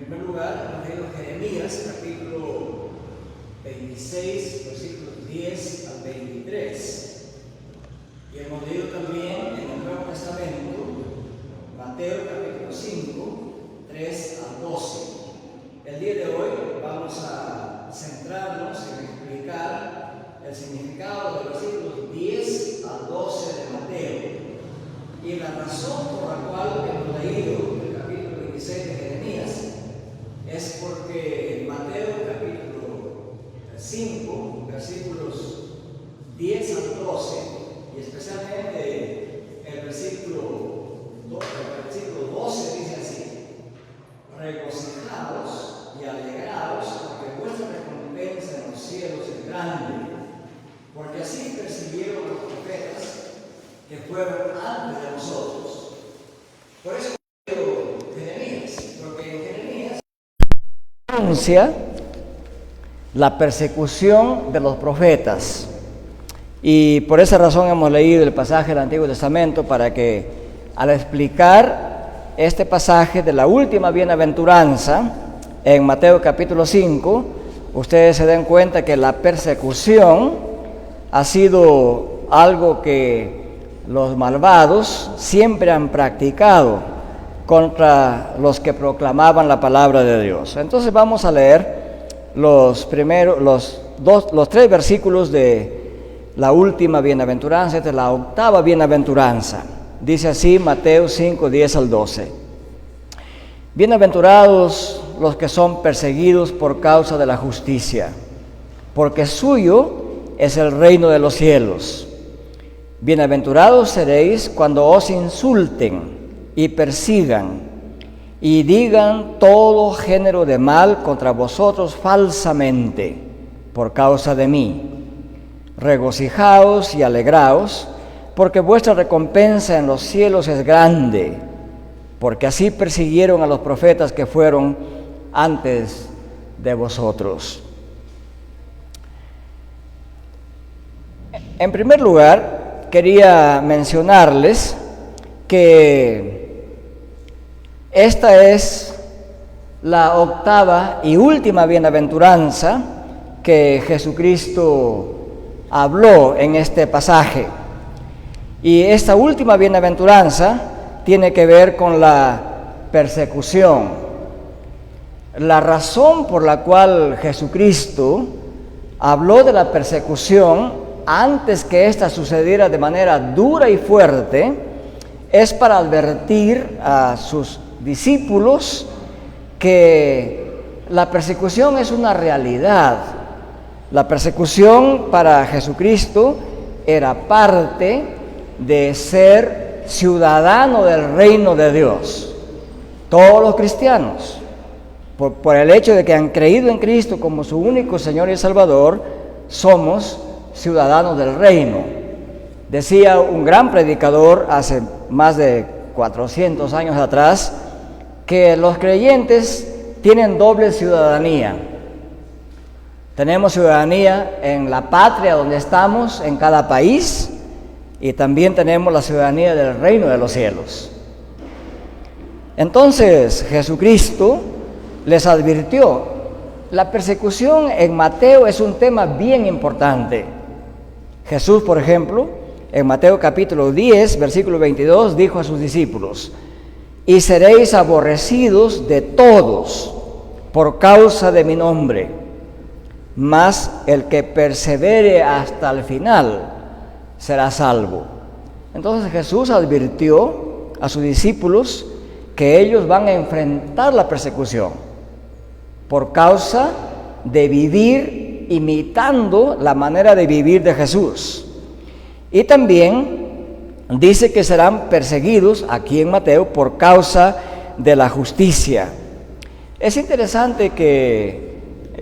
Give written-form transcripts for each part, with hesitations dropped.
primer lugar, hemos leído Jeremías, capítulo 26, versículos 10 al 23. Y hemos leído también en el Nuevo Testamento, Mateo, capítulo 5, 3 al 12. El día de hoy vamos a centrarnos en explicar el significado de los versículos 10 al 12 de Mateo. Y la razón por la cual hemos leído el capítulo 26 de Jeremías es porque Mateo capítulo 5, versículos 10 al 12, y especialmente el versículo 12 dice así: regocijaos y alegraos, porque vuestra recompensa en los cielos es grande, porque así persiguieron los profetas que fueron antes de nosotros. Por eso Jeremías, porque en Jeremías anuncia la persecución de los profetas, y por esa razón hemos leído el pasaje del Antiguo Testamento, para que al explicar este pasaje de la última bienaventuranza en Mateo capítulo 5, ustedes se den cuenta que la persecución ha sido algo que los malvados siempre han practicado contra los que proclamaban la palabra de Dios. Entonces vamos a leer los tres versículos de la última bienaventuranza, esta es la octava bienaventuranza. Dice así Mateo 5, 10 al 12. Bienaventurados los que son perseguidos por causa de la justicia, porque suyo es el reino de los cielos. Bienaventurados seréis cuando os insulten y persigan y digan todo género de mal contra vosotros falsamente por causa de mí. Regocijaos y alegraos, porque vuestra recompensa en los cielos es grande, porque así persiguieron a los profetas que fueron antes de vosotros. En primer lugar, quería mencionarles que esta es la octava y última bienaventuranza que Jesucristo habló en este pasaje. Y esta última bienaventuranza tiene que ver con la persecución. La razón por la cual Jesucristo habló de la persecución antes que ésta sucediera de manera dura y fuerte, es para advertir a sus discípulos que la persecución es una realidad. La persecución para Jesucristo era parte de ser ciudadano del reino de Dios. Todos los cristianos, por el hecho de que han creído en Cristo como su único Señor y Salvador, somos ciudadanos del reino. Decía un gran predicador hace más de 400 años atrás que los creyentes tienen doble ciudadanía. Tenemos ciudadanía en la patria donde estamos, en cada país, y también tenemos la ciudadanía del reino de los cielos. Entonces Jesucristo les advirtió. La persecución en Mateo es un tema bien importante. Jesús, por ejemplo, en Mateo capítulo 10, versículo 22, dijo a sus discípulos: y seréis aborrecidos de todos por causa de mi nombre, mas el que persevere hasta el final será salvo. Entonces Jesús advirtió a sus discípulos que ellos van a enfrentar la persecución por causa de vivir imitando la manera de vivir de Jesús. Y también dice que serán perseguidos aquí en Mateo por causa de la justicia. Es interesante que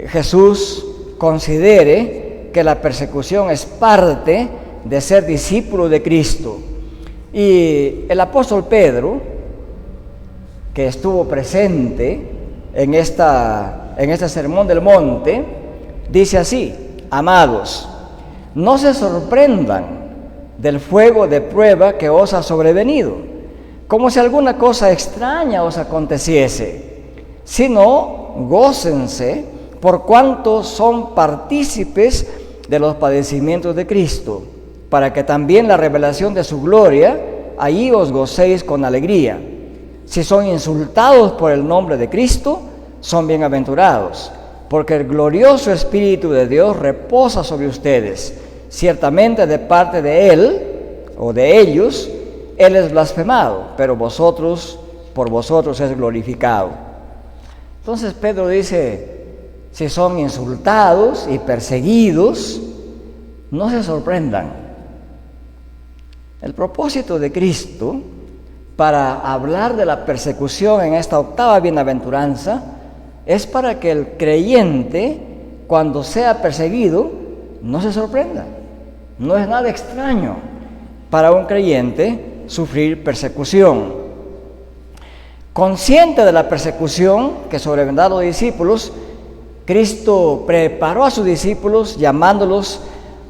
Jesús considere que la persecución es parte de ser discípulo de Cristo. Y el apóstol Pedro, que estuvo presente en este sermón del monte, dice así: amados, no se sorprendan del fuego de prueba que os ha sobrevenido, como si alguna cosa extraña os aconteciese, sino gócense por cuanto son partícipes de los padecimientos de Cristo, para que también la revelación de su gloria, allí os gocéis con alegría. Si son insultados por el nombre de Cristo, son bienaventurados, porque el glorioso Espíritu de Dios reposa sobre ustedes. Ciertamente de parte de Él, o de ellos, Él es blasfemado, pero por vosotros es glorificado. Entonces Pedro dice, si son insultados y perseguidos, no se sorprendan. El propósito de Cristo para hablar de la persecución en esta octava bienaventuranza es para que el creyente, cuando sea perseguido, no se sorprenda. No es nada extraño para un creyente sufrir persecución. Consciente de la persecución que sobrevendrá a los discípulos, Cristo preparó a sus discípulos llamándolos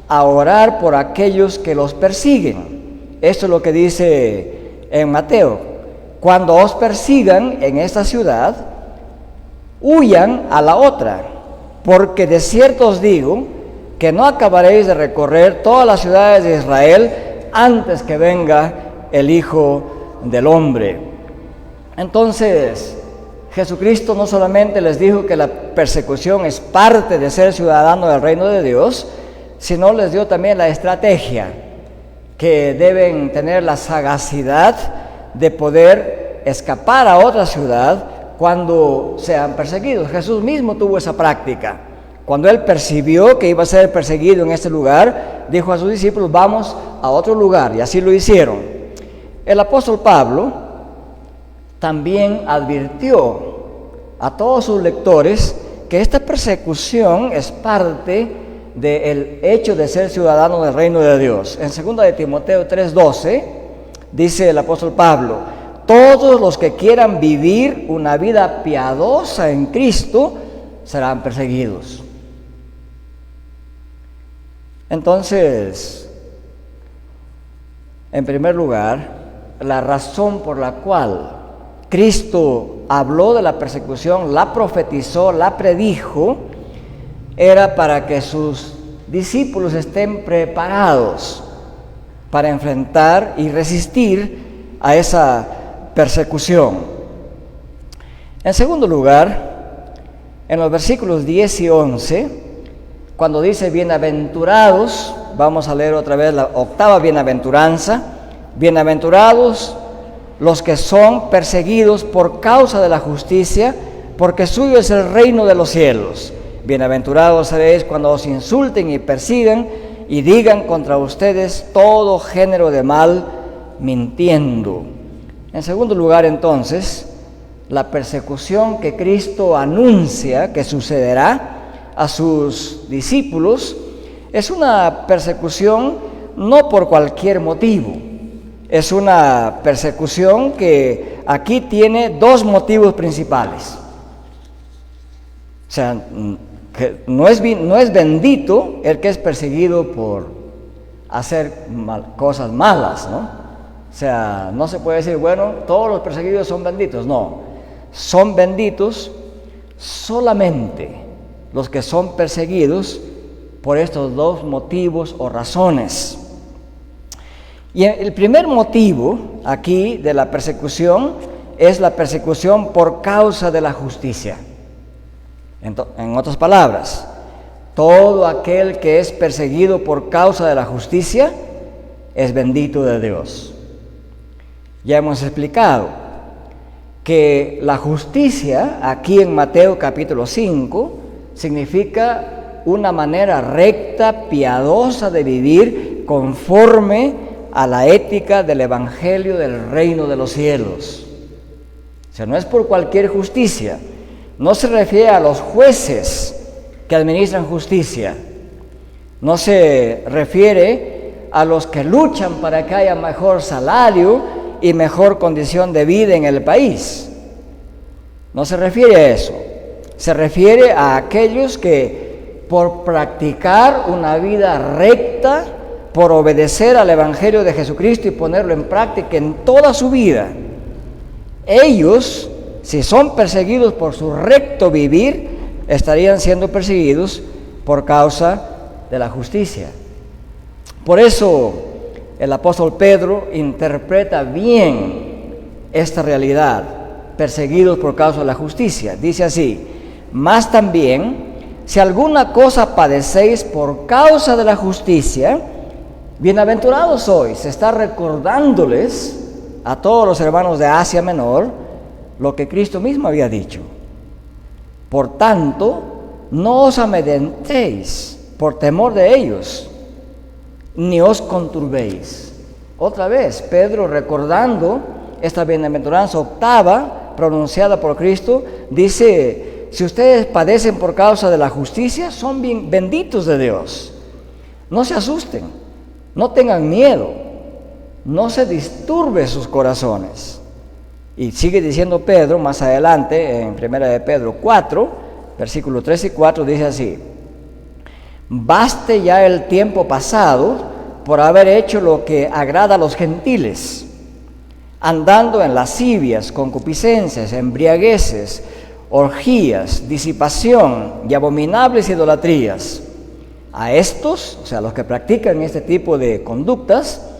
a orar por aquellos que los persiguen. Esto es lo que dice en Mateo: cuando os persigan en esta ciudad, huyan a la otra, porque de cierto os digo que no acabaréis de recorrer todas las ciudades de Israel antes que venga el Hijo del Hombre. Entonces, Jesucristo no solamente les dijo que la persecución es parte de ser ciudadano del reino de Dios, sino les dio también la estrategia, que deben tener la sagacidad de poder escapar a otra ciudad cuando sean perseguidos. Jesús mismo tuvo esa práctica. Cuando Él percibió que iba a ser perseguido en este lugar, dijo a sus discípulos, vamos a otro lugar, y así lo hicieron. El apóstol Pablo también advirtió a todos sus lectores que esta persecución es parte del hecho de ser ciudadano del reino de Dios. En 2 de Timoteo 3:12 dice el apóstol Pablo: todos los que quieran vivir una vida piadosa en Cristo serán perseguidos. Entonces, en primer lugar, la razón por la cual Cristo habló de la persecución, la profetizó, la predijo, era para que sus discípulos estén preparados para enfrentar y resistir a esa persecución. En segundo lugar, en los versículos 10 y 11, cuando dice bienaventurados, vamos a leer otra vez la octava bienaventuranza: bienaventurados los que son perseguidos por causa de la justicia, porque suyo es el reino de los cielos. Bienaventurados seréis cuando os insulten y persigan y digan contra ustedes todo género de mal, mintiendo. En segundo lugar, entonces, la persecución que Cristo anuncia que sucederá a sus discípulos es una persecución no por cualquier motivo. Es una persecución que aquí tiene dos motivos principales. O sea, que no es bendito el que es perseguido por hacer cosas malas, ¿no? O sea, no se puede decir, bueno, todos los perseguidos son benditos. No, son benditos solamente los que son perseguidos por estos dos motivos o razones. Y el primer motivo aquí de la persecución es la persecución por causa de la justicia. En otras palabras, todo aquel que es perseguido por causa de la justicia es bendito de Dios. Ya hemos explicado que la justicia aquí en Mateo capítulo 5 significa una manera recta, piadosa de vivir conforme a la ética del evangelio del reino de los cielos. O sea, no es por cualquier justicia. No se refiere a los jueces que administran justicia. No se refiere a los que luchan para que haya mejor salario y mejor condición de vida en el país. No se refiere a eso. Se refiere a aquellos que por practicar una vida recta, por obedecer al evangelio de Jesucristo y ponerlo en práctica en toda su vida, ellos si son perseguidos por su recto vivir, estarían siendo perseguidos por causa de la justicia. Por eso el apóstol Pedro interpreta bien esta realidad, perseguidos por causa de la justicia. Dice así: más también, si alguna cosa padecéis por causa de la justicia, bienaventurados sois. Se está recordándoles a todos los hermanos de Asia Menor lo que Cristo mismo había dicho. Por tanto, no os amedrentéis por temor de ellos, ni os conturbéis. Otra vez, Pedro, recordando esta bienaventuranza octava pronunciada por Cristo, dice: si ustedes padecen por causa de la justicia, son bien benditos de Dios. No se asusten, no tengan miedo, no se disturben sus corazones. Y sigue diciendo Pedro más adelante, en 1 de Pedro 4, versículos 3 y 4, dice así: baste ya el tiempo pasado por haber hecho lo que agrada a los gentiles, andando en lascivias, concupiscencias, embriagueces, orgías, disipación y abominables idolatrías. A estos, o sea, los que practican este tipo de conductas,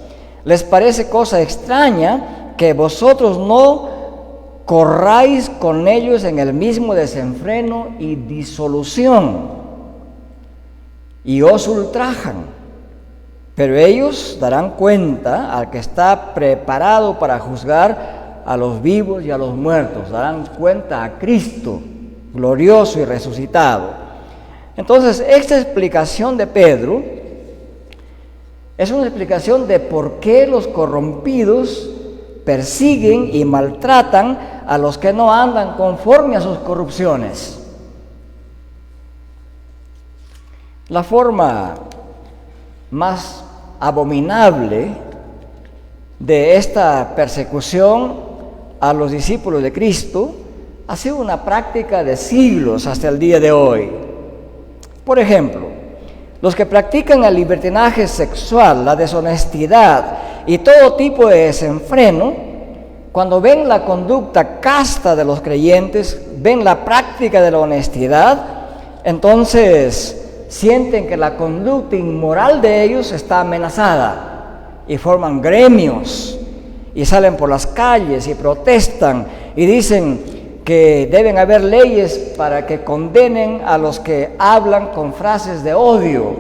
les parece cosa extraña que vosotros no corráis con ellos en el mismo desenfreno y disolución, y os ultrajan. Pero ellos darán cuenta al que está preparado para juzgar a los vivos y a los muertos. Darán cuenta a Cristo, glorioso y resucitado. Entonces, esta explicación de Pedro es una explicación de por qué los corrompidos persiguen y maltratan a los que no andan conforme a sus corrupciones. La forma más abominable de esta persecución a los discípulos de Cristo ha sido una práctica de siglos hasta el día de hoy. Por ejemplo, los que practican el libertinaje sexual, la deshonestidad y todo tipo de desenfreno, cuando ven la conducta casta de los creyentes, ven la práctica de la honestidad, entonces sienten que la conducta inmoral de ellos está amenazada y forman gremios y salen por las calles y protestan y dicen que deben haber leyes para que condenen a los que hablan con frases de odio.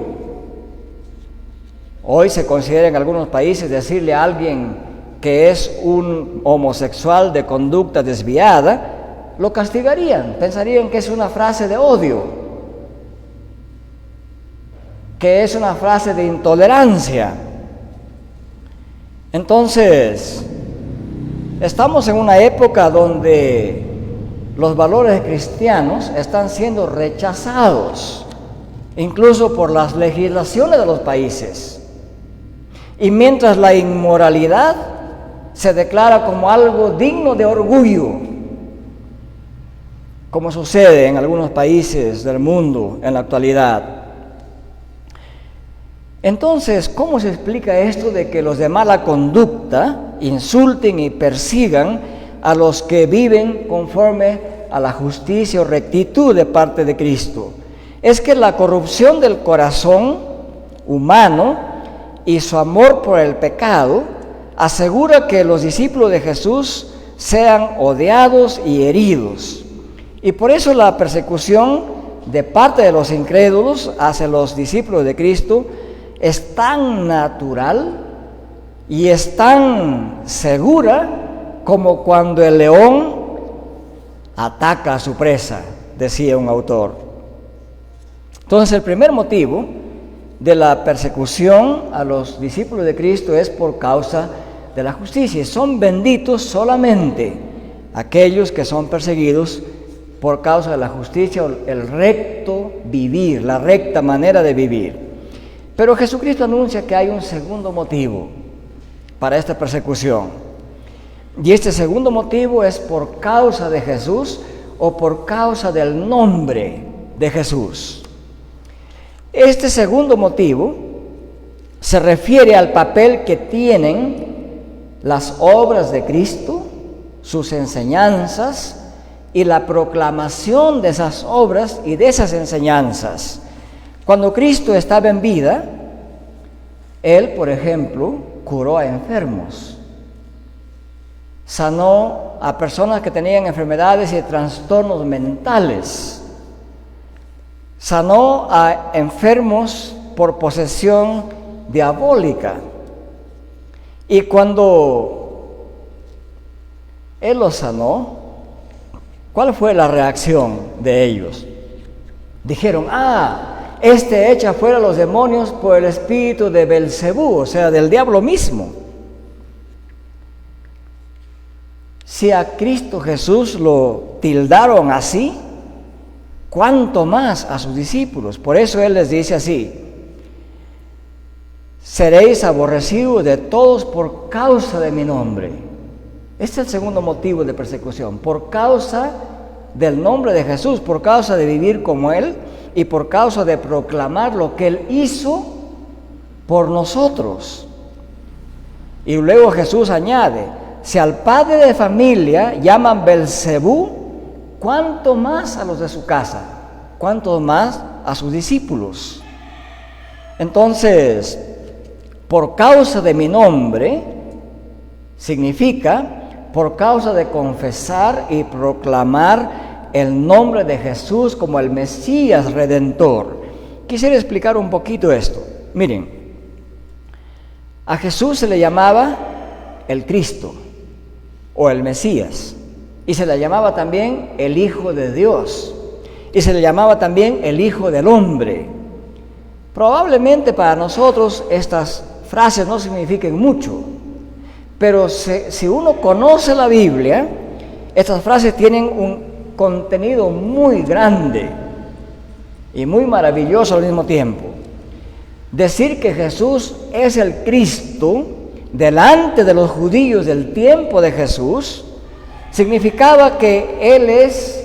Hoy se considera en algunos países decirle a alguien que es un homosexual de conducta desviada, lo castigarían, pensarían que es una frase de odio, que es una frase de intolerancia. Entonces, estamos en una época donde los valores cristianos están siendo rechazados, incluso por las legislaciones de los países. Y mientras la inmoralidad se declara como algo digno de orgullo, como sucede en algunos países del mundo en la actualidad. Entonces, ¿cómo se explica esto de que los de mala conducta insulten y persigan a los que viven conforme a la justicia o rectitud de parte de Cristo? Es que la corrupción del corazón humano y su amor por el pecado asegura que los discípulos de Jesús sean odiados y heridos. Y por eso la persecución de parte de los incrédulos hacia los discípulos de Cristo es tan natural y es tan segura como cuando el león ataca a su presa, decía un autor. Entonces, el primer motivo de la persecución a los discípulos de Cristo es por causa de la justicia. Son benditos solamente aquellos que son perseguidos por causa de la justicia, el recto vivir, la recta manera de vivir. Pero Jesucristo anuncia que hay un segundo motivo para esta persecución. Y este segundo motivo es por causa de Jesús o por causa del nombre de Jesús. Este segundo motivo se refiere al papel que tienen las obras de Cristo, sus enseñanzas y la proclamación de esas obras y de esas enseñanzas. Cuando Cristo estaba en vida, Él, por ejemplo, curó a enfermos, sanó a personas que tenían enfermedades y trastornos mentales, sanó a enfermos por posesión diabólica. Y cuando Él los sanó, ¿cuál fue la reacción de ellos? Dijeron, este echa fuera los demonios por el espíritu de Belcebú, o sea, del diablo mismo. Si a Cristo Jesús lo tildaron así, ¿cuánto más a sus discípulos? Por eso Él les dice así: seréis aborrecidos de todos por causa de mi nombre. Este es el segundo motivo de persecución, por causa del nombre de Jesús, por causa de vivir como Él y por causa de proclamar lo que Él hizo por nosotros. Y luego Jesús añade: si al padre de familia llaman Belcebú, ¿cuánto más a los de su casa? ¿Cuánto más a sus discípulos? Entonces, por causa de mi nombre, significa por causa de confesar y proclamar el nombre de Jesús como el Mesías Redentor. Quisiera explicar un poquito esto. Miren, a Jesús se le llamaba el Cristo o el Mesías, y se le llamaba también el Hijo de Dios, y se le llamaba también el Hijo del Hombre. Probablemente para nosotros estas frases no signifiquen mucho, pero si uno conoce la Biblia, estas frases tienen un contenido muy grande y muy maravilloso al mismo tiempo. Decir que Jesús es el Cristo delante de los judíos del tiempo de Jesús significaba que Él es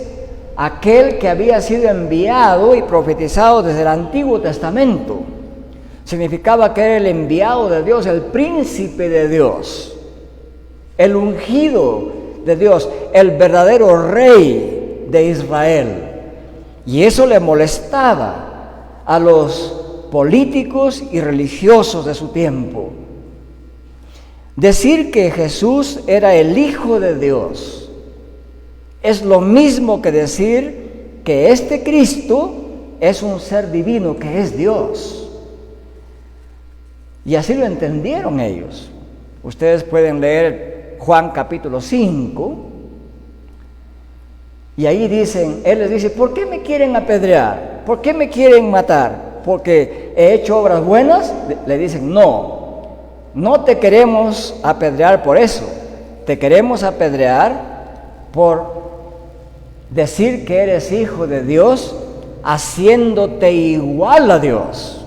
aquel que había sido enviado y profetizado desde el Antiguo Testamento. Significaba que era el enviado de Dios, el príncipe de Dios, el ungido de Dios, el verdadero rey de Israel. Y eso le molestaba a los políticos y religiosos de su tiempo. Decir que Jesús era el Hijo de Dios es lo mismo que decir que este Cristo es un ser divino, que es Dios. Y así lo entendieron ellos. Ustedes pueden leer Juan capítulo 5, y ahí Él les dice: ¿por qué me quieren apedrear? ¿Por qué me quieren matar? ¿Porque he hecho obras buenas? Le dicen: no te queremos apedrear por eso, te queremos apedrear por decir que eres hijo de Dios, haciéndote igual a Dios.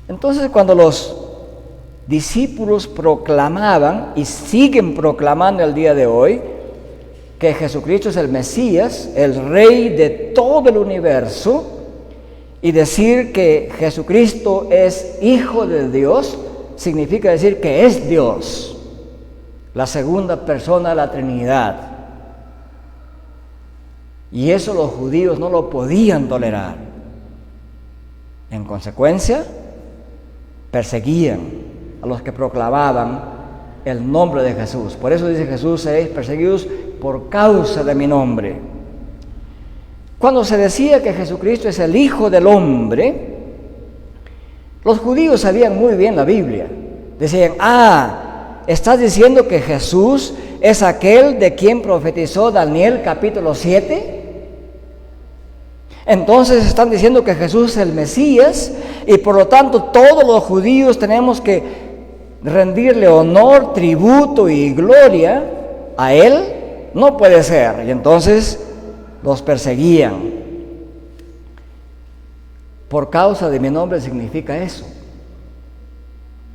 Entonces, cuando los discípulos proclamaban y siguen proclamando el día de hoy que Jesucristo es el Mesías, el Rey de todo el universo, y decir que Jesucristo es Hijo de Dios, significa decir que es Dios, la segunda persona de la Trinidad. Y eso los judíos no lo podían tolerar. En consecuencia, perseguían a los que proclamaban el nombre de Jesús. Por eso dice Jesús: seréis perseguidos por causa de mi nombre. Cuando se decía que Jesucristo es el Hijo del Hombre, los judíos sabían muy bien la Biblia. Decían: ¿estás diciendo que Jesús es aquel de quien profetizó Daniel capítulo 7? Entonces están diciendo que Jesús es el Mesías, y por lo tanto todos los judíos tenemos que rendirle honor, tributo y gloria a Él. No puede ser. Y entonces los perseguían. Por causa de mi nombre significa eso.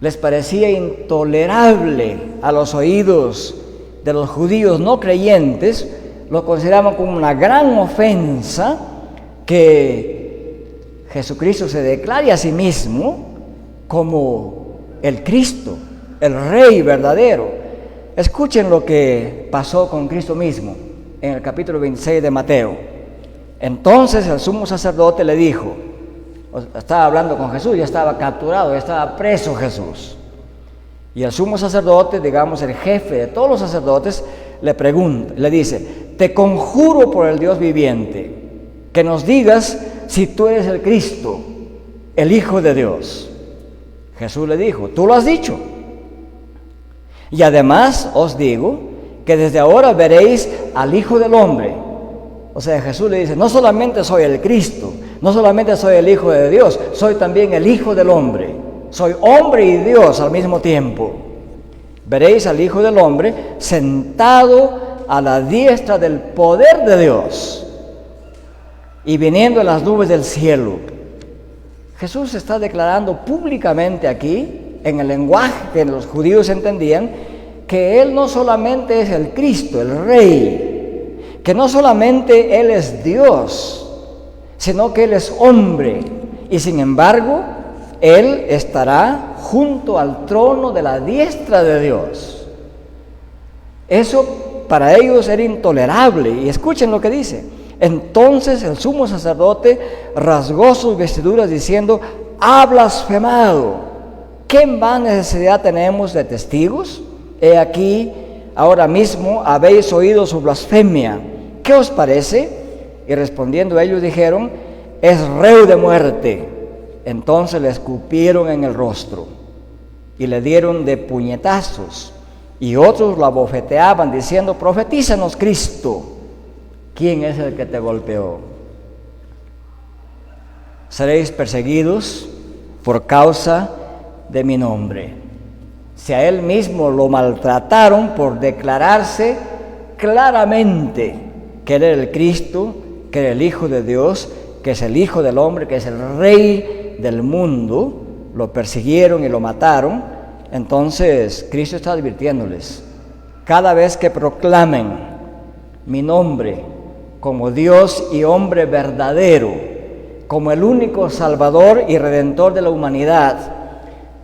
Les parecía intolerable a los oídos de los judíos no creyentes, lo consideraban como una gran ofensa que Jesucristo se declare a sí mismo como el Cristo, el Rey verdadero. Escuchen lo que pasó con Cristo mismo. en el capítulo 26 de Mateo. Entonces el sumo sacerdote le dijo, estaba hablando con Jesús, ya estaba capturado, ya estaba preso Jesús. Y el sumo sacerdote, digamos el jefe de todos los sacerdotes, le pregunta, le dice, te conjuro por el Dios viviente, que nos digas si tú eres el Cristo, el Hijo de Dios. Jesús le dijo, tú lo has dicho. Y además os digo que desde ahora veréis al Hijo del Hombre. O sea, Jesús le dice, no solamente soy el Cristo, no solamente soy el Hijo de Dios, soy también el Hijo del Hombre. Soy hombre y Dios al mismo tiempo. Veréis al Hijo del Hombre sentado a la diestra del poder de Dios y viniendo en las nubes del cielo. Jesús está declarando públicamente aquí, en el lenguaje que los judíos entendían, que Él no solamente es el Cristo, el Rey, que no solamente Él es Dios, sino que Él es hombre, y sin embargo, Él estará junto al trono de la diestra de Dios. Eso para ellos era intolerable, y escuchen lo que dice. Entonces el sumo sacerdote rasgó sus vestiduras diciendo, ha blasfemado. ¿Qué más necesidad tenemos de testigos? He aquí, ahora mismo habéis oído su blasfemia. ¿Qué os parece? Y respondiendo ellos dijeron, es reo de muerte. Entonces le escupieron en el rostro y le dieron de puñetazos, y otros la abofeteaban diciendo, profetízanos Cristo, ¿quién es el que te golpeó? Seréis perseguidos por causa de mi nombre. Si a él mismo lo maltrataron por declararse claramente que él era el Cristo, que era el Hijo de Dios, que es el Hijo del Hombre, que es el Rey del mundo, lo persiguieron y lo mataron. Entonces Cristo está advirtiéndoles, cada vez que proclamen mi nombre como Dios y hombre verdadero, como el único Salvador y Redentor de la humanidad,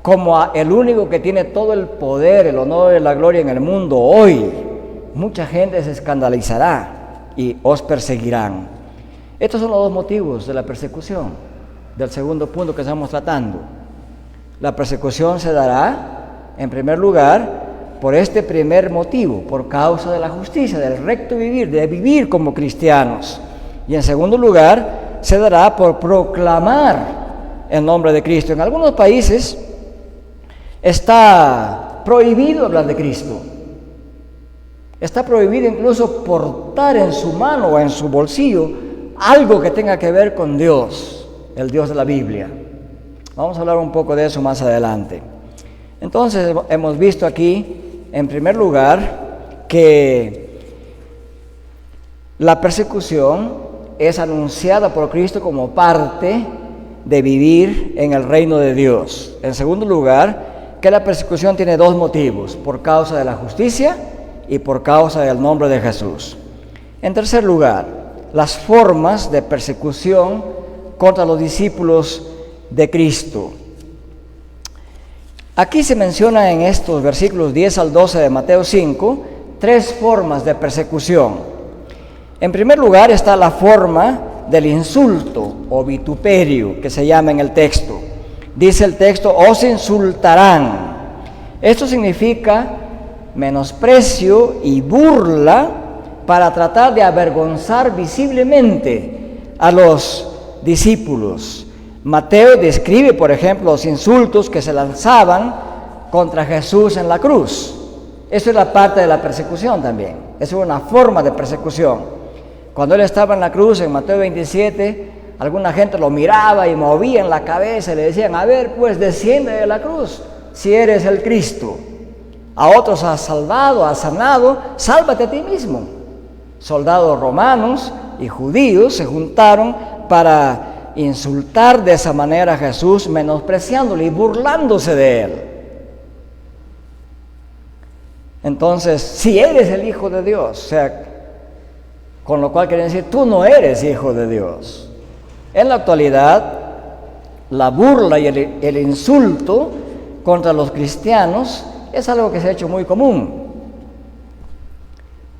como el único que tiene todo el poder, el honor y la gloria en el mundo hoy, mucha gente se escandalizará y os perseguirán. Estos son los dos motivos de la persecución, del segundo punto que estamos tratando. La persecución se dará, en primer lugar, por este primer motivo, por causa de la justicia, del recto vivir, de vivir como cristianos. Y en segundo lugar, se dará por proclamar el nombre de Cristo. En algunos países está prohibido hablar de Cristo. Está prohibido incluso portar en su mano o en su bolsillo algo que tenga que ver con Dios, el Dios de la Biblia. Vamos a hablar un poco de eso más adelante. Entonces hemos visto aquí, en primer lugar, que la persecución es anunciada por Cristo como parte de vivir en el reino de Dios. En segundo lugar, que la persecución tiene dos motivos, por causa de la justicia y por causa del nombre de Jesús. En tercer lugar, las formas de persecución contra los discípulos de Cristo. Aquí se menciona en estos versículos 10 al 12 de Mateo 5, tres formas de persecución. En primer lugar está la forma del insulto o vituperio, que se llama en el texto. Dice el texto, os insultarán. Esto significa menosprecio y burla para tratar de avergonzar visiblemente a los discípulos. Mateo describe, por ejemplo, los insultos que se lanzaban contra Jesús en la cruz. Eso es la parte de la persecución también. Eso es una forma de persecución. Cuando él estaba en la cruz, en Mateo 27, alguna gente lo miraba y movía en la cabeza y le decían, a ver, pues desciende de la cruz, si eres el Cristo. A otros has salvado, has sanado, sálvate a ti mismo. Soldados romanos y judíos se juntaron para insultar de esa manera a Jesús, menospreciándole y burlándose de él. Entonces, si eres el Hijo de Dios, o sea, con lo cual quiere decir, tú no eres hijo de Dios. En la actualidad, la burla y el insulto contra los cristianos es algo que se ha hecho muy común.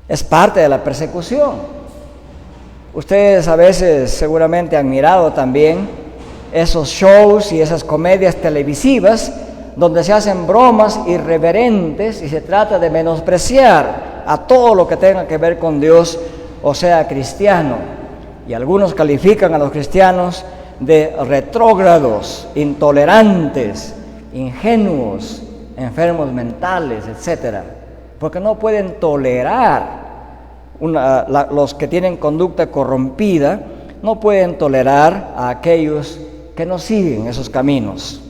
Es parte de la persecución. Ustedes a veces seguramente han mirado también esos shows y esas comedias televisivas donde se hacen bromas irreverentes y se trata de menospreciar a todo lo que tenga que ver con Dios, o sea, cristiano. Y algunos califican a los cristianos de retrógrados, intolerantes, ingenuos, enfermos mentales, etc. Porque no pueden tolerar, los que tienen conducta corrompida, no pueden tolerar a aquellos que no siguen esos caminos.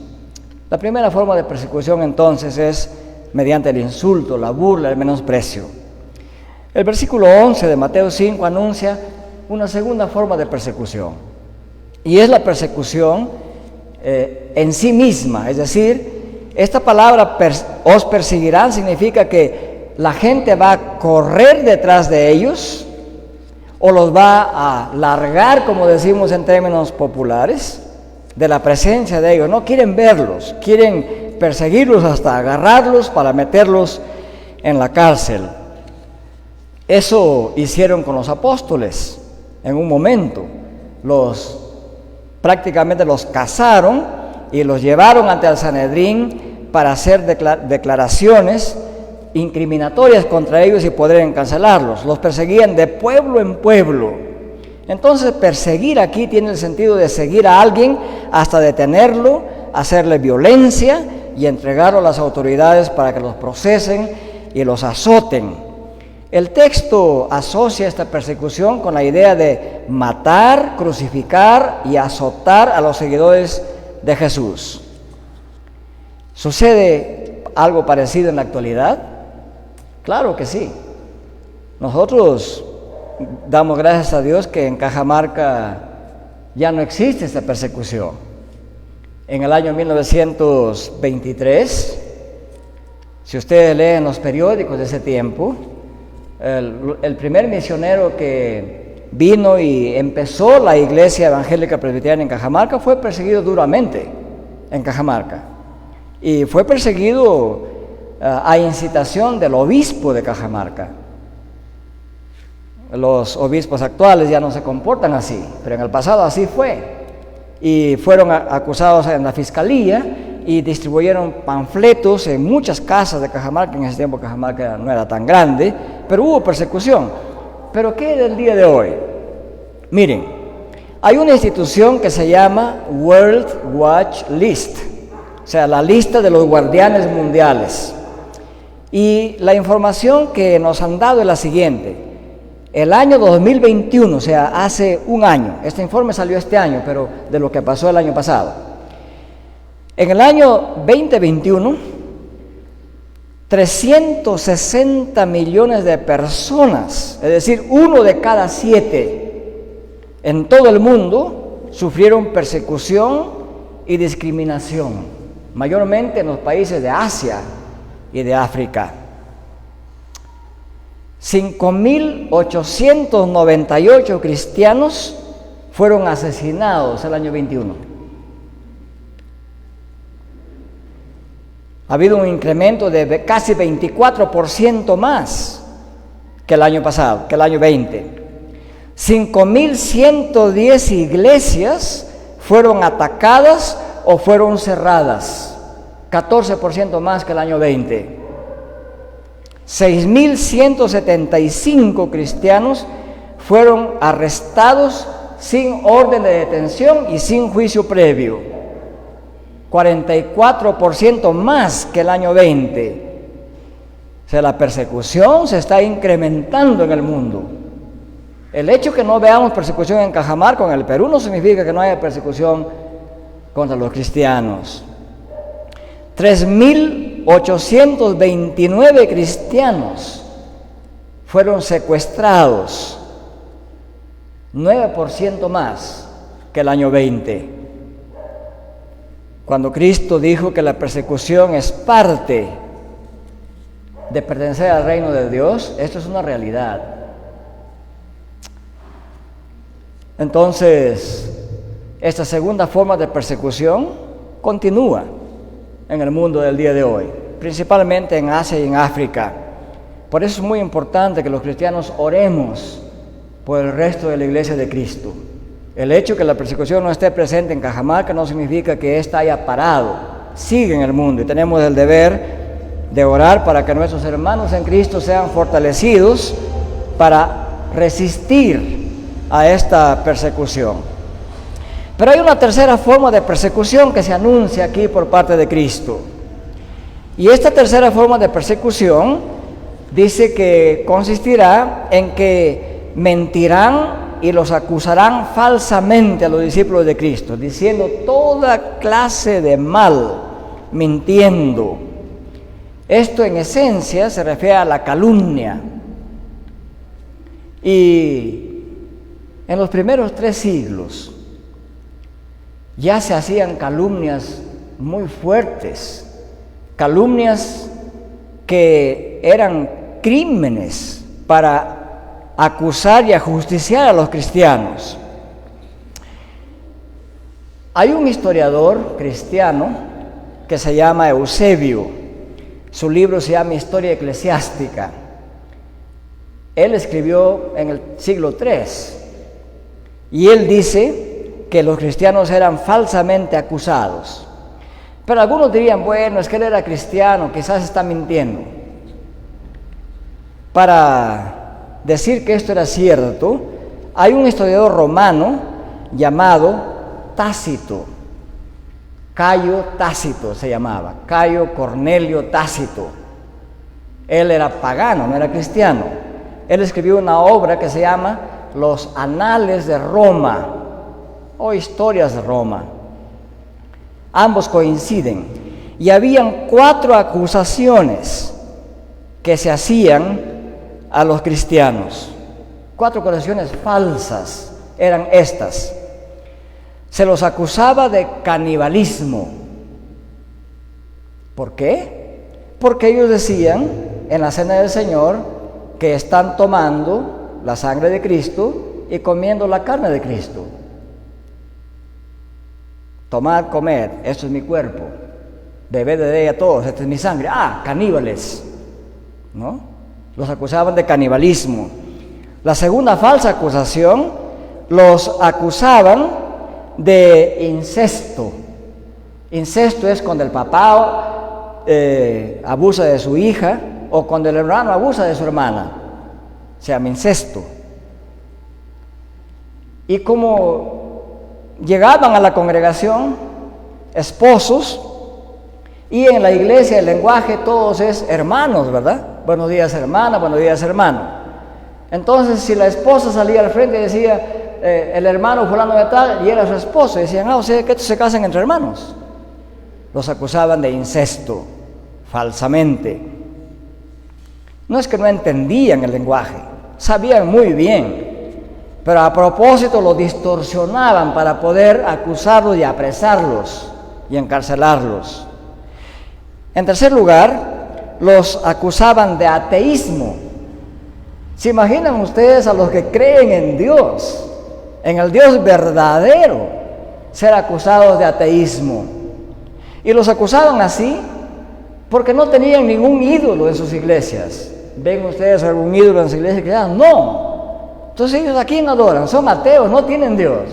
La primera forma de persecución entonces es mediante el insulto, la burla, el menosprecio. El versículo 11 de Mateo 5 anuncia una segunda forma de persecución, y es la persecución en sí misma. Es decir, esta palabra os perseguirán significa que la gente va a correr detrás de ellos o los va a largar, como decimos en términos populares, de la presencia de ellos. No quieren verlos, quieren perseguirlos hasta agarrarlos para meterlos en la cárcel. Eso hicieron con los apóstoles en un momento. Prácticamente los cazaron y los llevaron ante el Sanedrín para hacer declaraciones incriminatorias contra ellos y poder encarcelarlos. Los perseguían de pueblo en pueblo. Entonces, perseguir aquí tiene el sentido de seguir a alguien hasta detenerlo, hacerle violencia y entregarlo a las autoridades para que los procesen y los azoten. El texto asocia esta persecución con la idea de matar, crucificar y azotar a los seguidores de Jesús. ¿Sucede algo parecido en la actualidad? Claro que sí. Nosotros damos gracias a Dios que en Cajamarca ya no existe esta persecución. En el año 1923, si ustedes leen los periódicos de ese tiempo, el primer misionero que vino y empezó la iglesia evangélica presbiteriana en Cajamarca fue perseguido duramente en Cajamarca. Y fue perseguido a incitación del obispo de Cajamarca. Los obispos actuales ya no se comportan así, pero en el pasado así fue. Y fueron acusados en la fiscalía y distribuyeron panfletos en muchas casas de Cajamarca. En ese tiempo Cajamarca no era tan grande, pero hubo persecución. ¿Pero qué es el día de hoy? Miren, hay una institución que se llama World Watch List, o sea, la lista de los guardianes mundiales. Y la información que nos han dado es la siguiente. El año 2021, o sea, hace un año, este informe salió este año, pero de lo que pasó el año pasado. En el año 2021, 360 millones de personas, es decir, 1 de cada 7 en todo el mundo, sufrieron persecución y discriminación, mayormente en los países de Asia y de África. 5.898 cristianos fueron asesinados el año 21. Ha habido un incremento de casi 24% más que el año pasado, que el año 20. 5.110 iglesias fueron atacadas o fueron cerradas, 14% más que el año 20. 6.175 cristianos fueron arrestados sin orden de detención y sin juicio previo, 44% más que el año 20. O sea, la persecución se está incrementando en el mundo. El hecho que no veamos persecución en Cajamarca, en el Perú, no significa que no haya persecución contra los cristianos. 3.829 cristianos fueron secuestrados, 9% más que el año 20. Cuando Cristo dijo que la persecución es parte de pertenecer al reino de Dios, esto es una realidad. Entonces, esta segunda forma de persecución continúa en el mundo del día de hoy, principalmente en Asia y en África. Por eso es muy importante que los cristianos oremos por el resto de la iglesia de Cristo. El hecho de que la persecución no esté presente en Cajamarca no significa que ésta haya parado, sigue en el mundo, y tenemos el deber de orar para que nuestros hermanos en Cristo sean fortalecidos para resistir a esta persecución. Pero hay una tercera forma de persecución que se anuncia aquí por parte de Cristo. Y esta tercera forma de persecución dice que consistirá en que mentirán y los acusarán falsamente a los discípulos de Cristo, diciendo toda clase de mal, mintiendo. Esto en esencia se refiere a la calumnia. Y en los primeros 3 siglos ya se hacían calumnias muy fuertes, calumnias que eran crímenes para acusar y ajusticiar a los cristianos. Hay un historiador cristiano que se llama Eusebio. Su libro se llama Historia Eclesiástica. Él escribió en el siglo III y él dice que los cristianos eran falsamente acusados. Pero algunos dirían, bueno, es que él era cristiano, quizás está mintiendo. Para decir que esto era cierto, hay un historiador romano llamado Tácito. Cayo Tácito se llamaba, Cayo Cornelio Tácito. Él era pagano, no era cristiano. Él escribió una obra que se llama Los Anales de Roma o Historias de Roma. Ambos coinciden. Y habían 4 acusaciones que se hacían a los cristianos. 4 acusaciones falsas eran estas. Se los acusaba de canibalismo. ¿Por qué? Porque ellos decían en la cena del Señor que están tomando la sangre de Cristo y comiendo la carne de Cristo. Tomad, comed, esto es mi cuerpo. Bebed de ella todos, esta es mi sangre. Ah, caníbales, ¿no? Los acusaban de canibalismo. La segunda falsa acusación, los acusaban de incesto. Incesto es cuando el papá abusa de su hija o cuando el hermano abusa de su hermana. Se llama incesto. Y como llegaban a la congregación esposos, y en la iglesia el lenguaje todos es hermanos, ¿verdad? Buenos días hermana, buenos días hermano. Entonces si la esposa salía al frente y decía el hermano fulano de tal, y era su esposo, y decían, o sea que estos se casan entre hermanos. Los acusaban de incesto, falsamente. No es que no entendían el lenguaje, sabían muy bien, pero a propósito lo distorsionaban para poder acusarlos y apresarlos y encarcelarlos. En tercer lugar, los acusaban de ateísmo. ¿Se imaginan ustedes a los que creen en Dios, en el Dios verdadero, ser acusados de ateísmo? Y los acusaban así porque no tenían ningún ídolo en sus iglesias. ¿Ven ustedes algún ídolo en sus iglesias? No. Entonces ellos, ¿a quién adoran? Son ateos, no tienen Dios.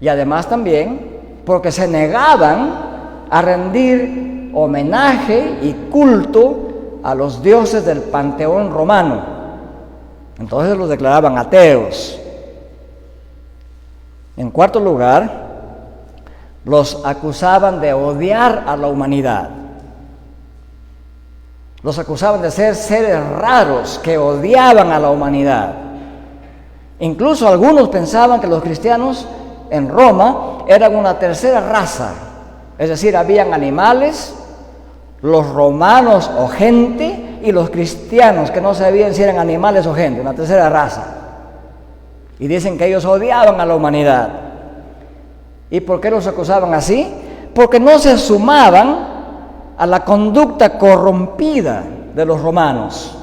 Y además también porque se negaban a rendir homenaje y culto a los dioses del panteón romano. Entonces los declaraban ateos. En cuarto lugar, los acusaban de odiar a la humanidad. Los acusaban de ser seres raros que odiaban a la humanidad. Incluso algunos pensaban que los cristianos en Roma eran una tercera raza. Es decir, habían animales, los romanos o gente, y los cristianos que no sabían si eran animales o gente, una tercera raza. Y dicen que ellos odiaban a la humanidad. ¿Y por qué los acusaban así? Porque no se sumaban a la conducta corrompida de los romanos.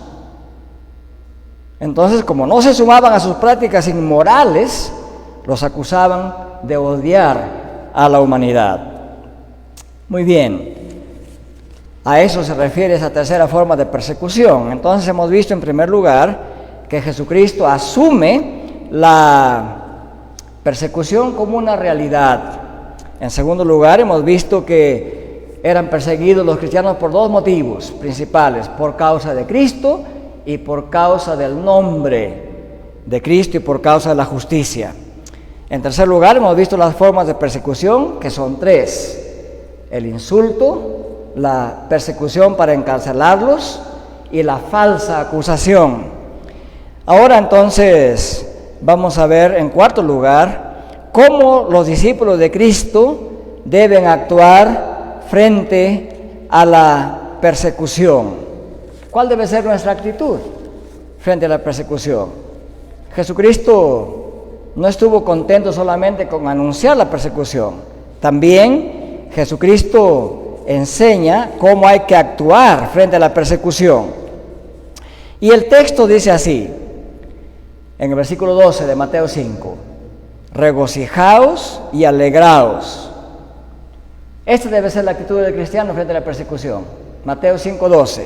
Entonces, como no se sumaban a sus prácticas inmorales, los acusaban de odiar a la humanidad. Muy bien. A eso se refiere esa tercera forma de persecución. Entonces hemos visto en primer lugar que Jesucristo asume la persecución como una realidad. En segundo lugar, hemos visto que eran perseguidos los cristianos por dos motivos principales: por causa de Cristo y por causa del nombre de Cristo y por causa de la justicia. En tercer lugar, hemos visto las formas de persecución, que son tres: el insulto, la persecución para encarcelarlos y la falsa acusación. Ahora entonces vamos a ver en cuarto lugar cómo los discípulos de Cristo deben actuar frente a la persecución. ¿Cuál debe ser nuestra actitud frente a la persecución? Jesucristo no estuvo contento solamente con anunciar la persecución. También Jesucristo enseña cómo hay que actuar frente a la persecución. Y el texto dice así, en el versículo 12 de Mateo 5: regocijaos y alegraos. Esta debe ser la actitud del cristiano frente a la persecución. Mateo 5:12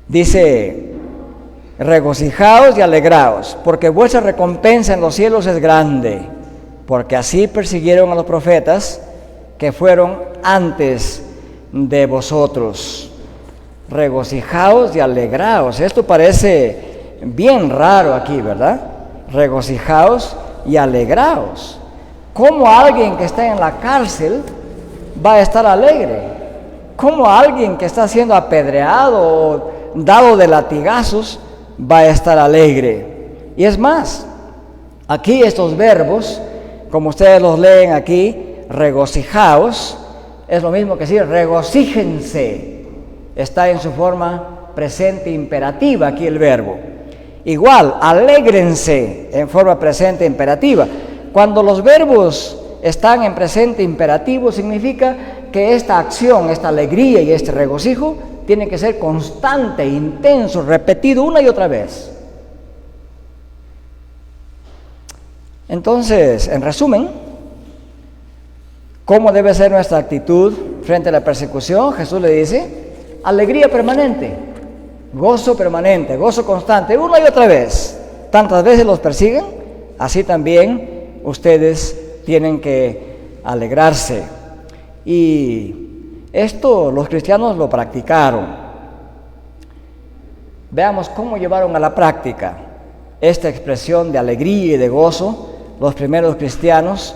dice: regocijaos y alegraos, porque vuestra recompensa en los cielos es grande, porque así persiguieron a los profetas que fueron antes de vosotros. Regocijaos y alegraos. Esto parece bien raro aquí, ¿verdad? Regocijaos y alegraos. ¿Cómo alguien que está en la cárcel va a estar alegre? ¿Cómo alguien que está siendo apedreado o dado de latigazos va a estar alegre? Y es más, aquí estos verbos, como ustedes los leen aquí, regocijaos, es lo mismo que decir regocíjense. Está en su forma presente imperativa aquí el verbo. Igual, alégrense en forma presente imperativa. Cuando los verbos están en presente imperativo, significa que esta acción, esta alegría y este regocijo tiene que ser constante, intenso, repetido una y otra vez. Entonces, en resumen, ¿cómo debe ser nuestra actitud frente a la persecución? Jesús le dice: alegría permanente, gozo permanente, gozo constante, una y otra vez. Tantas veces los persiguen, así también ustedes tienen que alegrarse. Y esto los cristianos lo practicaron. Veamos cómo llevaron a la práctica esta expresión de alegría y de gozo los primeros cristianos.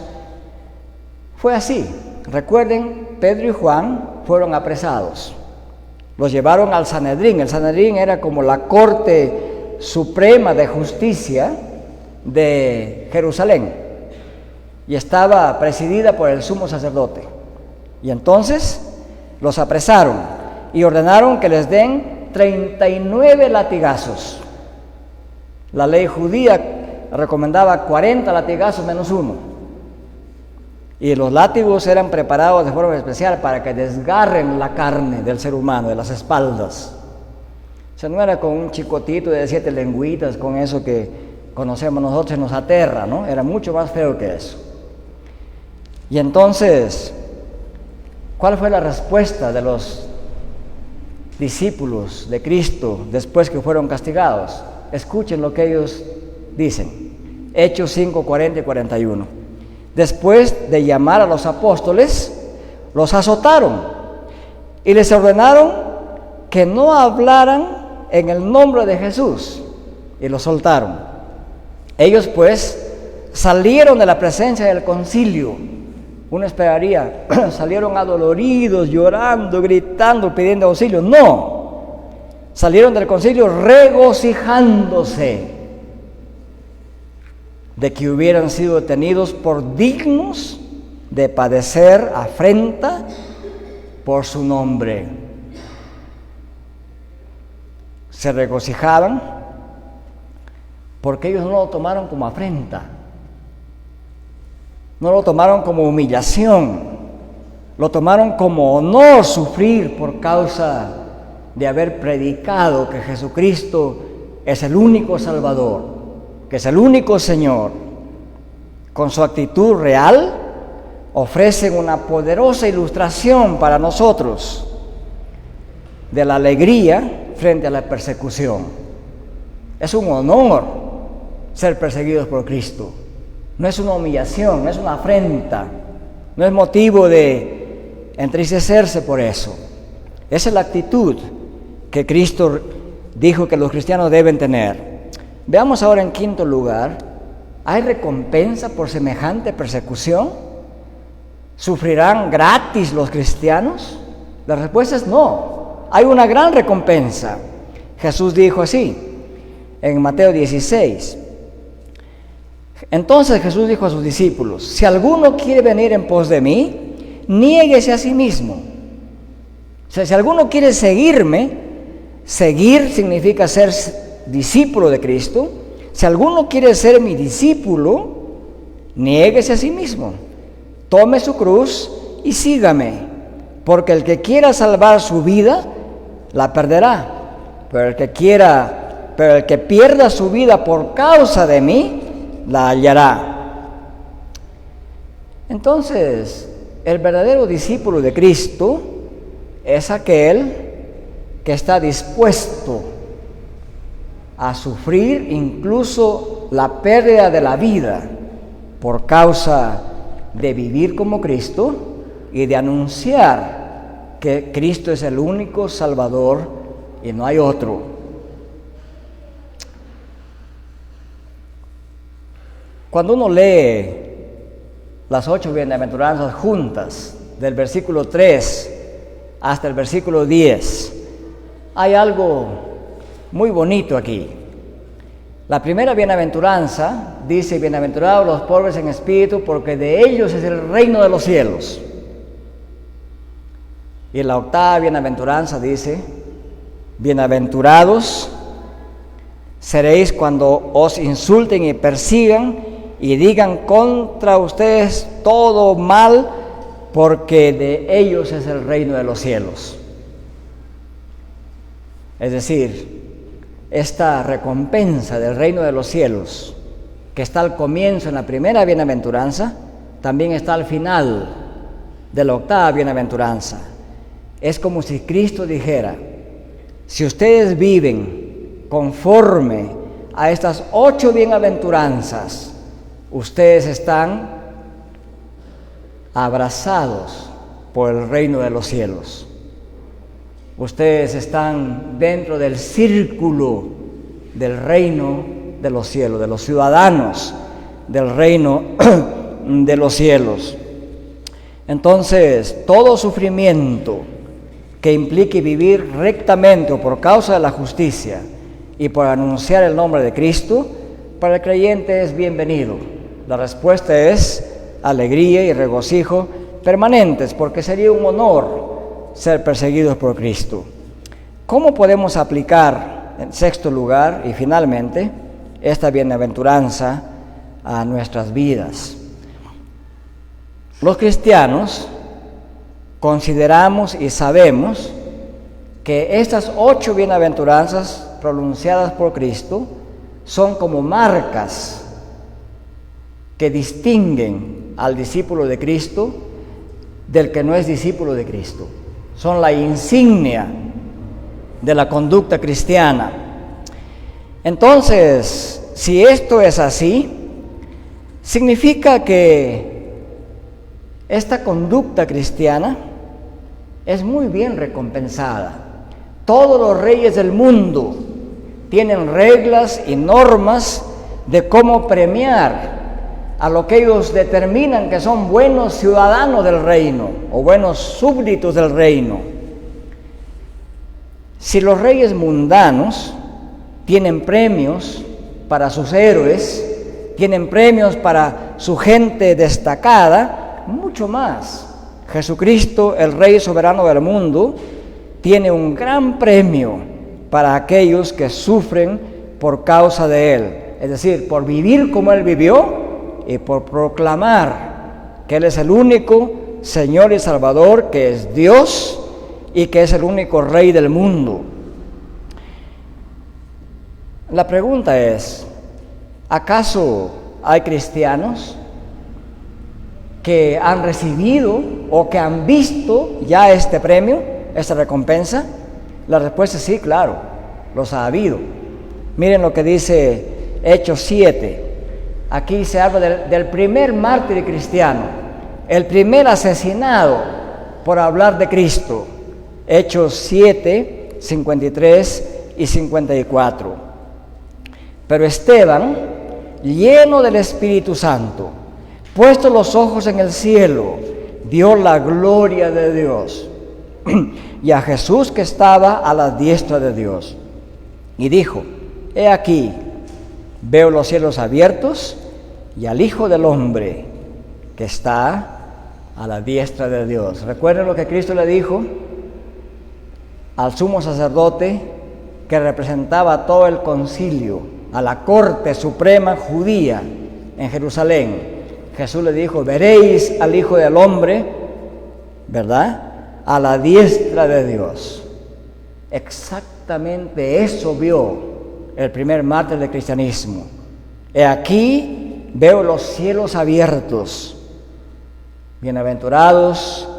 Fue así. Recuerden, Pedro y Juan fueron apresados. Los llevaron al Sanedrín. El Sanedrín era como la corte suprema de justicia de Jerusalén y estaba presidida por el sumo sacerdote. Y entonces los apresaron y ordenaron que les den 39 latigazos. La ley judía recomendaba 40 latigazos menos uno. Y los látigos eran preparados de forma especial para que desgarren la carne del ser humano, de las espaldas. O sea, no era con un chicotito de 7 lengüitas, con eso que conocemos nosotros y nos aterra, ¿no? Era mucho más feo que eso. Y entonces, ¿cuál fue la respuesta de los discípulos de Cristo después que fueron castigados? Escuchen lo que ellos dicen. Hechos 5, 40 y 41. Después de llamar a los apóstoles, los azotaron y les ordenaron que no hablaran en el nombre de Jesús, y los soltaron. Ellos pues salieron de la presencia del concilio. Uno esperaría, salieron adoloridos, llorando, gritando, pidiendo auxilio. No, salieron del concilio regocijándose de que hubieran sido detenidos por dignos de padecer afrenta por su nombre. Se regocijaban porque ellos no lo tomaron como afrenta, no lo tomaron como humillación, lo tomaron como honor sufrir por causa de haber predicado que Jesucristo es el único Salvador, que es el único Señor. Con su actitud real ofrecen una poderosa ilustración para nosotros de la alegría frente a la persecución. Es un honor ser perseguidos por Cristo. No es una humillación, no es una afrenta, no es motivo de entristecerse por eso. Esa es la actitud que Cristo dijo que los cristianos deben tener. Veamos ahora en quinto lugar, ¿hay recompensa por semejante persecución? ¿Sufrirán gratis los cristianos? La respuesta es no. Hay una gran recompensa. Jesús dijo así en Mateo 16. Entonces Jesús dijo a sus discípulos: si alguno quiere venir en pos de mí, niéguese a sí mismo. O sea, si alguno quiere seguirme, seguir significa ser discípulo de Cristo. Si alguno quiere ser mi discípulo, niéguese a sí mismo. Tome su cruz y sígame, porque el que quiera salvar su vida, la perderá. Pero el que pierda su vida por causa de mí, la hallará. Entonces, el verdadero discípulo de Cristo es aquel que está dispuesto a sufrir incluso la pérdida de la vida por causa de vivir como Cristo y de anunciar que Cristo es el único Salvador y no hay otro. Cuando uno lee las 8 bienaventuranzas juntas, del versículo 3 hasta el versículo 10, hay algo muy bonito aquí. La primera bienaventuranza dice: bienaventurados los pobres en espíritu, porque de ellos es el reino de los cielos. Y la octava bienaventuranza dice: bienaventurados seréis cuando os insulten y persigan y digan contra ustedes todo mal, porque de ellos es el reino de los cielos. Es decir, esta recompensa del reino de los cielos, que está al comienzo en la primera bienaventuranza, también está al final de la octava bienaventuranza. Es como si Cristo dijera: si ustedes viven conforme a estas 8 bienaventuranzas, ustedes están abrazados por el reino de los cielos. Ustedes están dentro del círculo del reino de los cielos, de los ciudadanos del reino de los cielos. Entonces, todo sufrimiento que implique vivir rectamente o por causa de la justicia y por anunciar el nombre de Cristo, para el creyente es bienvenido. La respuesta es alegría y regocijo permanentes, porque sería un honor ser perseguidos por Cristo. ¿Cómo podemos aplicar, en sexto lugar y finalmente, esta bienaventuranza a nuestras vidas? Los cristianos consideramos y sabemos que estas 8 bienaventuranzas pronunciadas por Cristo son como marcas que distinguen al discípulo de Cristo del que no es discípulo de Cristo. Son la insignia de la conducta cristiana. Entonces, si esto es así, significa que esta conducta cristiana es muy bien recompensada. Todos los reyes del mundo tienen reglas y normas de cómo premiar a lo que ellos determinan que son buenos ciudadanos del reino o buenos súbditos del reino. Si los reyes mundanos tienen premios para sus héroes, tienen premios para su gente destacada, mucho más. Jesucristo, el Rey soberano del mundo, tiene un gran premio para aquellos que sufren por causa de Él. Es decir, por vivir como Él vivió y por proclamar que Él es el único Señor y Salvador, que es Dios y que es el único Rey del mundo. La pregunta es, ¿acaso hay cristianos que han recibido o que han visto ya este premio, esta recompensa? La respuesta es sí, claro, los ha habido. Miren lo que dice Hechos 7. Aquí se habla del primer mártir cristiano, el primer asesinado por hablar de Cristo. Hechos 7, 53 y 54. Pero Esteban, lleno del Espíritu Santo, puesto los ojos en el cielo, vio la gloria de Dios y a Jesús que estaba a la diestra de Dios. Y dijo: he aquí, veo los cielos abiertos y al Hijo del Hombre que está a la diestra de Dios. ¿Recuerden lo que Cristo le dijo al sumo sacerdote que representaba a todo el concilio, a la corte suprema judía en Jerusalén? Jesús le dijo: veréis al Hijo del Hombre, ¿verdad?, a la diestra de Dios. Exactamente eso vio el primer mártir del cristianismo. He aquí, veo los cielos abiertos. Bienaventurados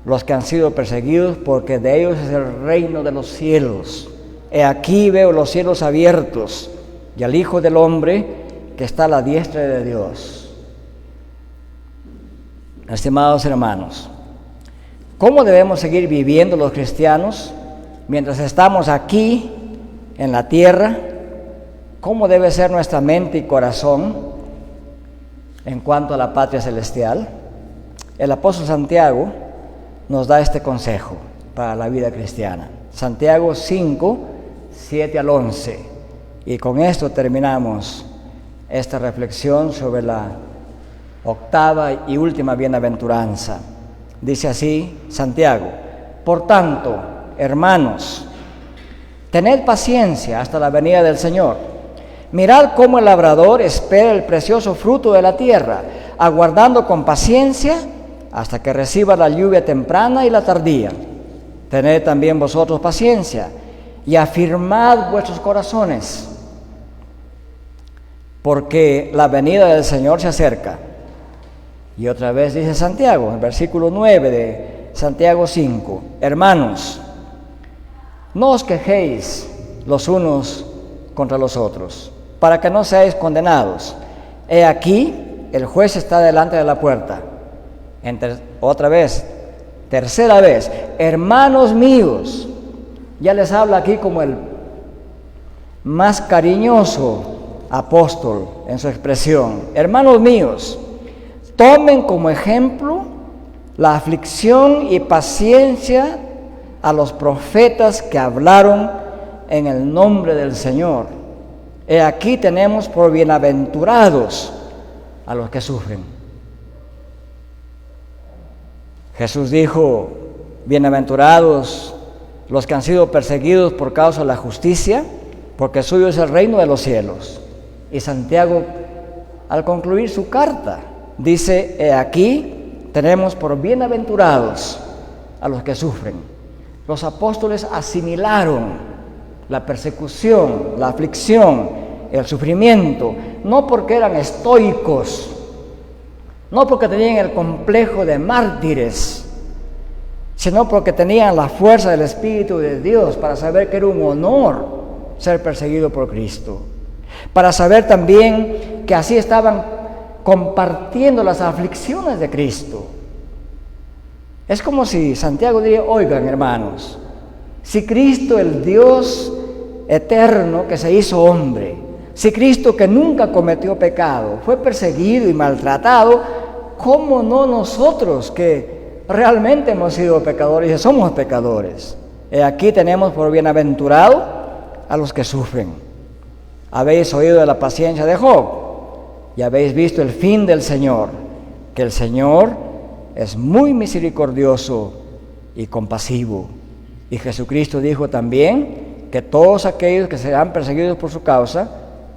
los que han sido perseguidos, porque de ellos es el reino de los cielos. He aquí, veo los cielos abiertos y al Hijo del Hombre que está a la diestra de Dios. Estimados hermanos, ¿cómo debemos seguir viviendo los cristianos mientras estamos aquí en la tierra? ¿Cómo debe ser nuestra mente y corazón en cuanto a la patria celestial? El apóstol Santiago nos da este consejo para la vida cristiana. Santiago 5, 7 al 11. Y con esto terminamos esta reflexión sobre la octava y última bienaventuranza. Dice así Santiago: por tanto, hermanos, tened paciencia hasta la venida del Señor. Mirad cómo el labrador espera el precioso fruto de la tierra, aguardando con paciencia hasta que reciba la lluvia temprana y la tardía. Tened también vosotros paciencia y afirmad vuestros corazones, porque la venida del Señor se acerca. Y otra vez dice Santiago, en el versículo 9 de Santiago 5: hermanos, no os quejéis los unos contra los otros, para que no seáis condenados. He aquí, el juez está delante de la puerta. Otra vez, tercera vez: hermanos míos. Ya les habla aquí como el más cariñoso apóstol en su expresión. Hermanos míos, tomen como ejemplo la aflicción y paciencia a los profetas que hablaron en el nombre del Señor. He aquí tenemos por bienaventurados a los que sufren. Jesús dijo: bienaventurados los que han sido perseguidos por causa de la justicia, porque suyo es el reino de los cielos. Y Santiago, al concluir su carta, dice: he aquí tenemos por bienaventurados a los que sufren. Los apóstoles asimilaron la persecución, la aflicción, el sufrimiento, no porque eran estoicos, no porque tenían el complejo de mártires, sino porque tenían la fuerza del Espíritu de Dios para saber que era un honor ser perseguido por Cristo, para saber también que así estaban compartiendo las aflicciones de Cristo. Es como si Santiago diría: oigan, hermanos, si Cristo, el Dios eterno que se hizo hombre, si Cristo, que nunca cometió pecado, fue perseguido y maltratado, ¿cómo no nosotros, que realmente hemos sido pecadores y somos pecadores? Aquí tenemos por bienaventurado a los que sufren. Habéis oído de la paciencia de Job y habéis visto el fin del Señor, que el Señor es muy misericordioso y compasivo. Y Jesucristo dijo también que todos aquellos que serán perseguidos por su causa,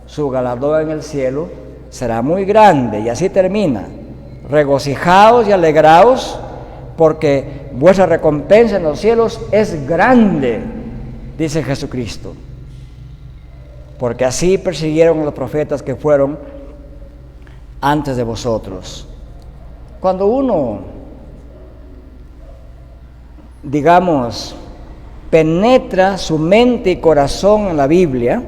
su galardón en el cielo será muy grande. Y así termina: regocijaos y alegraos, porque vuestra recompensa en los cielos es grande, dice Jesucristo. Porque así persiguieron a los profetas que fueron antes de vosotros. Cuando uno, digamos, penetra su mente y corazón en la Biblia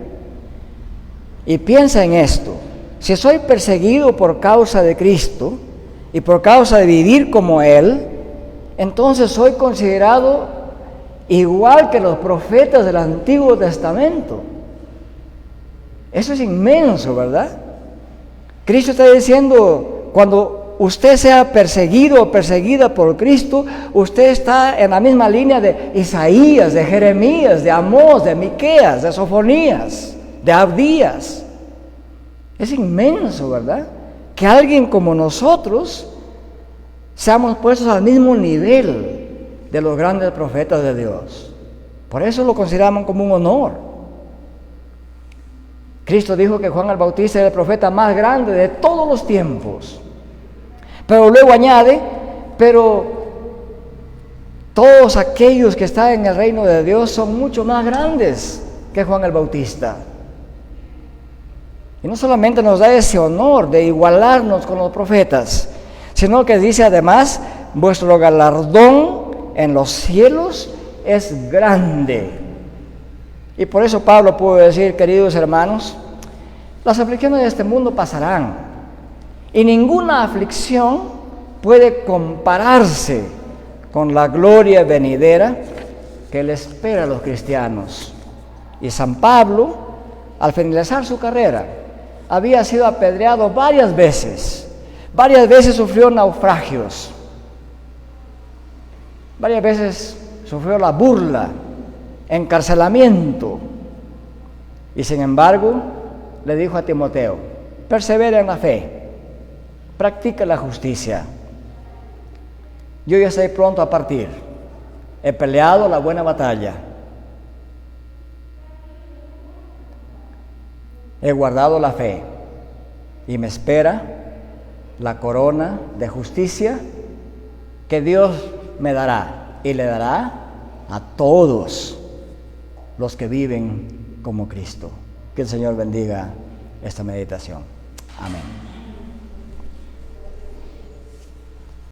y piensa en esto: si soy perseguido por causa de Cristo y por causa de vivir como Él, entonces soy considerado igual que los profetas del Antiguo Testamento. Eso es inmenso, ¿verdad? Cristo está diciendo, cuando usted sea perseguido o perseguida por Cristo, usted está en la misma línea de Isaías, de Jeremías, de Amós, de Miqueas, de Sofonías, de Abdías. Es inmenso, ¿verdad? Que alguien como nosotros seamos puestos al mismo nivel de los grandes profetas de Dios. Por eso lo consideramos como un honor. Cristo dijo que Juan el Bautista era el profeta más grande de todos los tiempos. Pero luego añade, pero todos aquellos que están en el reino de Dios son mucho más grandes que Juan el Bautista. Y no solamente nos da ese honor de igualarnos con los profetas, sino que dice además, vuestro galardón en los cielos es grande. Y por eso Pablo pudo decir, queridos hermanos, las aflicciones de este mundo pasarán, y ninguna aflicción puede compararse con la gloria venidera que le espera a los cristianos. Y San Pablo, al finalizar su carrera, había sido apedreado varias veces sufrió naufragios, varias veces sufrió la burla, encarcelamiento, y sin embargo le dijo a Timoteo: persevera en la fe, practica la justicia. Yo ya estoy pronto a partir, he peleado la buena batalla, he guardado la fe, y me espera la corona de justicia que Dios me dará, y le dará a todos los que viven como Cristo. Que el Señor bendiga esta meditación. Amén.